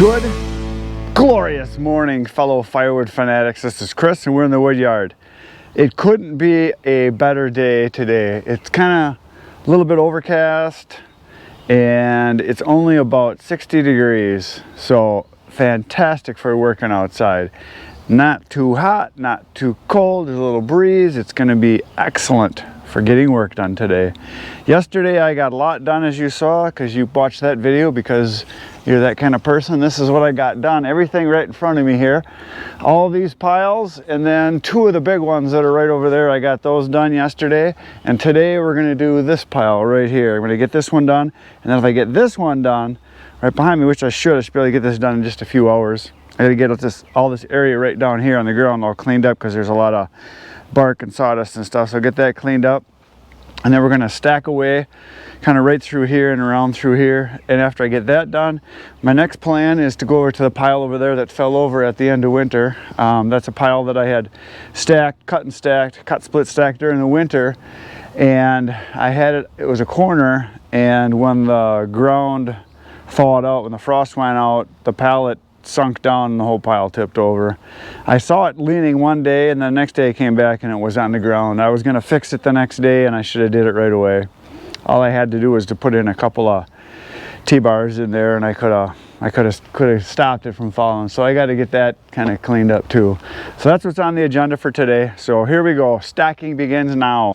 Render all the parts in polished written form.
Good, glorious morning, fellow Firewood fanatics. This is Chris and we're in the wood yard. It couldn't be a better day today. It's kind of a little bit overcast and it's only about 60 degrees. So fantastic for working outside. Not too hot, not too cold, there's a little breeze. It's going to be excellent for getting work done today. Yesterday I got a lot done, as you saw, because you watched that video because you're that kind of person. This is what I got done. Everything right in front of me here. All these piles, and then two of the big ones that are right over there, I got those done yesterday. And today we're going to do this pile right here. I'm going to get this one done, and then if I get this one done right behind me, which I should be able to get this done in just a few hours. I got to get all this area right down here on the ground all cleaned up because there's a lot of bark and sawdust and stuff. So get that cleaned up, and then we're going to stack away kind of right through here and around through here. And after I get that done, my next plan is to go over to the pile over there that fell over at the end of winter. That's a pile that I had stacked, cut, split, stacked during the winter, and I had it was a corner, and when the ground thawed out, when the frost went out, the pallet sunk down and the whole pile tipped over. I saw it leaning one day, and the next day I came back and it was on the ground. I was going to fix it the next day, and I should have did it right away. All I had to do was to put in a couple of T-bars in there, and I could have stopped it from falling. So I got to get that kind of cleaned up too. So that's what's on the agenda for today. So here we go. Stacking begins now.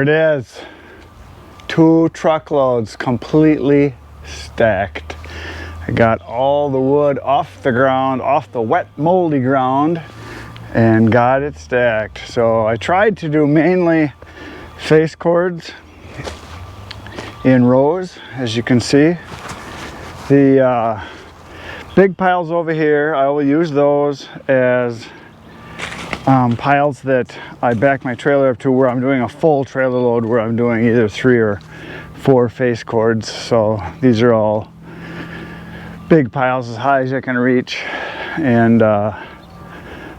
it is. 2 truckloads completely stacked. I got all the wood off the ground, off the wet moldy ground, and got it stacked. So I tried to do mainly face cords in rows, as you can see. The big piles over here, I will use those as piles that I back my trailer up to, where I'm doing a full trailer load, where I'm doing either 3 or 4 face cords. So these are all big piles as high as I can reach. And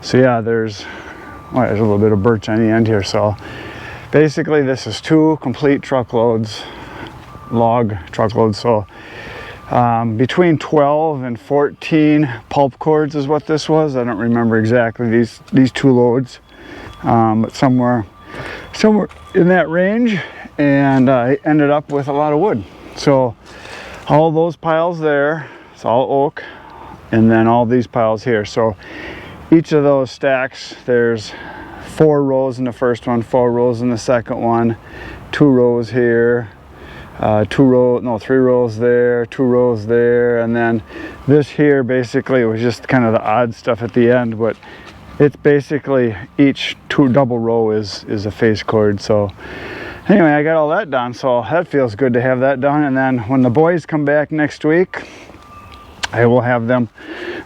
so yeah, there's a little bit of birch on the end here. So basically this is 2 complete truckloads, log truckloads. So between 12 and 14 pulp cords is what this was. I don't remember exactly these 2 loads, but somewhere in that range. And I ended up with a lot of wood. So all those piles there, it's all oak, and then all these piles here. So each of those stacks, there's 4 rows in the first one, 4 rows in the second one, 2 rows here, 3 rows there, 2 rows there, and then this here basically was just kind of the odd stuff at the end, but it's basically each double row is a face cord. So anyway, I got all that done, so that feels good to have that done. And then when the boys come back next week, I will have them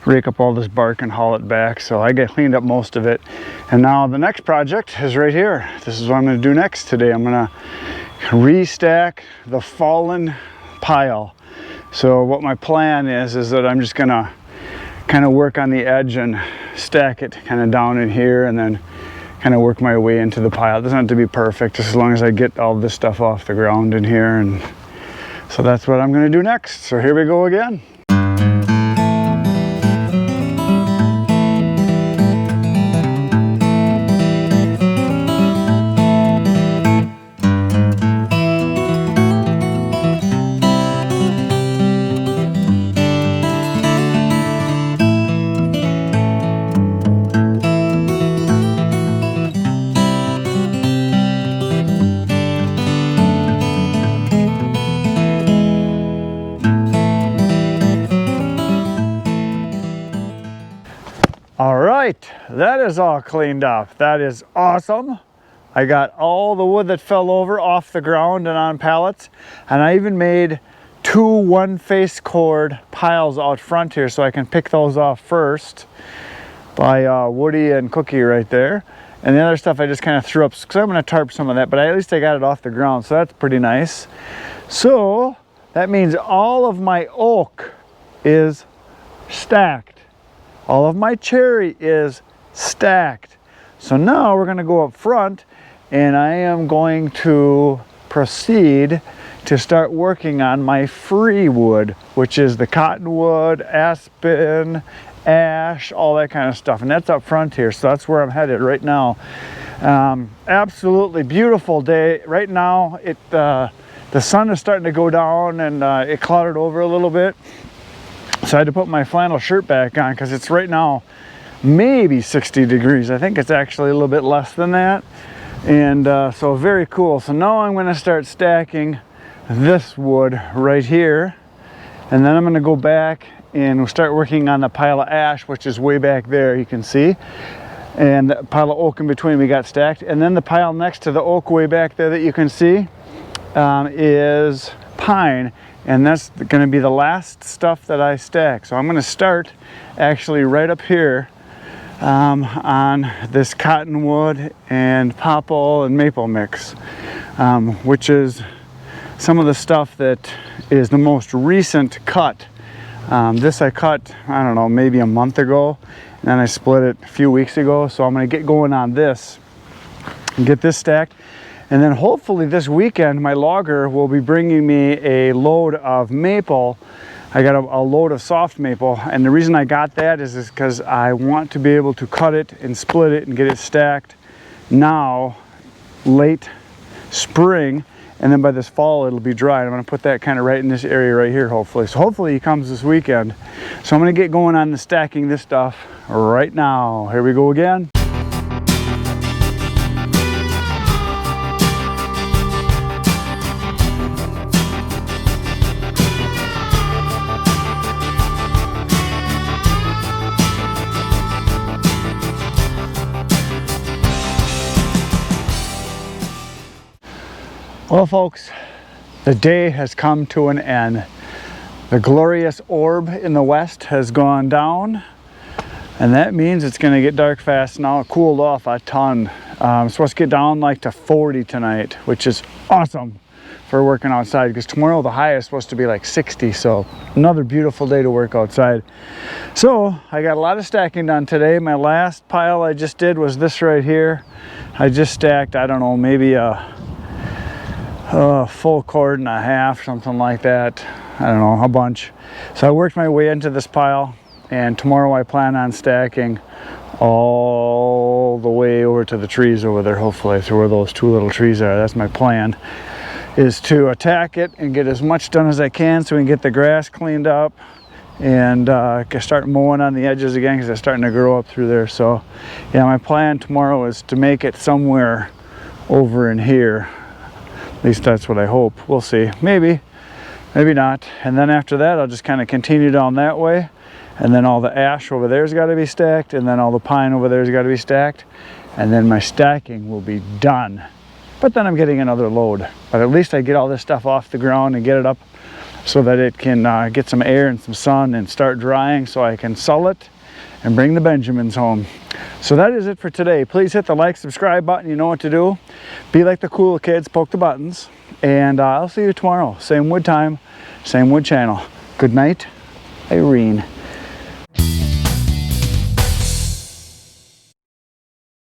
rake up all this bark and haul it back. So I got cleaned up most of it. And now the next project is right here. This is what I'm going to do next today. I'm going to restack the fallen pile. So what my plan is that I'm just going to kind of work on the edge and stack it kind of down in here, and then kind of work my way into the pile. It doesn't have to be perfect, just as long as I get all this stuff off the ground in here. And so that's what I'm going to do next. So here we go again. All right, that is all cleaned up. That is awesome. I got all the wood that fell over off the ground and on pallets, and I even made 2 one-face cord piles out front here, so I can pick those off first by Woody and Cookie right there. And the other stuff I just kind of threw up, because I'm going to tarp some of that, but at least I got it off the ground, so that's pretty nice. So that means all of my oak is stacked. All of my cherry is stacked. So now we're going to go up front, and I am going to proceed to start working on my free wood, which is the cottonwood, aspen, ash, all that kind of stuff. And that's up front here, so that's where I'm headed right now. Absolutely beautiful day. Right now, the sun is starting to go down, and it clouded over a little bit. So I had to put my flannel shirt back on because it's right now maybe 60 degrees. I think it's actually a little bit less than that. And so very cool. So now I'm going to start stacking this wood right here. And then I'm going to go back and we'll start working on the pile of ash, which is way back there, you can see. And the pile of oak in between we got stacked. And then the pile next to the oak way back there that you can see is pine. And that's going to be the last stuff that I stack. So I'm going to start actually right up here on this cottonwood and popple and maple mix, which is some of the stuff that is the most recent cut. This I cut, I don't know, maybe a month ago, and then I split it a few weeks ago. So I'm going to get going on this and get this stacked. And then hopefully this weekend, my logger will be bringing me a load of maple. I got a load of soft maple. And the reason I got that is because I want to be able to cut it and split it and get it stacked now, late spring. And then by this fall, it'll be dry. I'm going to put that kind of right in this area right here, hopefully. So hopefully he comes this weekend. So I'm going to get going on the stacking this stuff right now. Here we go again. Well, folks, the day has come to an end. The glorious orb in the west has gone down, and that means it's going to get dark fast now. It cooled off a ton. It's supposed to get down like to 40 tonight, which is awesome for working outside, because tomorrow the high is supposed to be like 60, so another beautiful day to work outside. So I got a lot of stacking done today. My last pile I just did was this right here. I just stacked, I don't know, maybe a full cord and a half, something like that. I don't know, a bunch. So I worked my way into this pile, and tomorrow I plan on stacking all the way over to the trees over there, hopefully, to where those two little trees are. That's my plan, is to attack it and get as much done as I can so we can get the grass cleaned up and start mowing on the edges again, because it's starting to grow up through there. So yeah, my plan tomorrow is to make it somewhere over in here. At least that's what I hope. We'll see. Maybe not. And then after that, I'll just kind of continue down that way. And then all the ash over there's got to be stacked. And then all the pine over there's got to be stacked. And then my stacking will be done. But then I'm getting another load. But at least I get all this stuff off the ground and get it up so that it can get some air and some sun and start drying, so I can sell it and bring the Benjamins home. So that is it for today. Please hit the like, subscribe button. You know what to do. Be like the cool kids, poke the buttons. And I'll see you tomorrow. Same wood time, same wood channel. Good night, Irene.